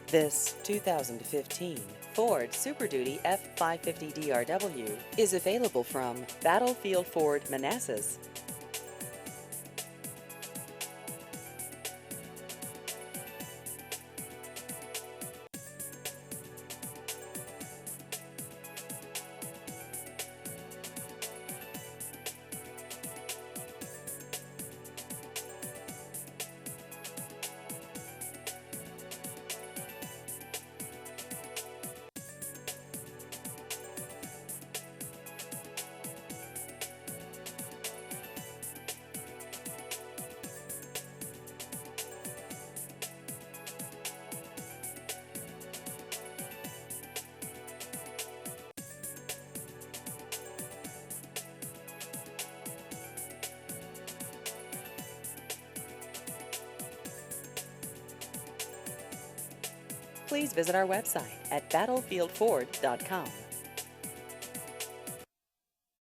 This 2015 Ford Super Duty F-550 DRW is available from Battlefield Ford Manassas. Please visit our website at battlefieldford.com.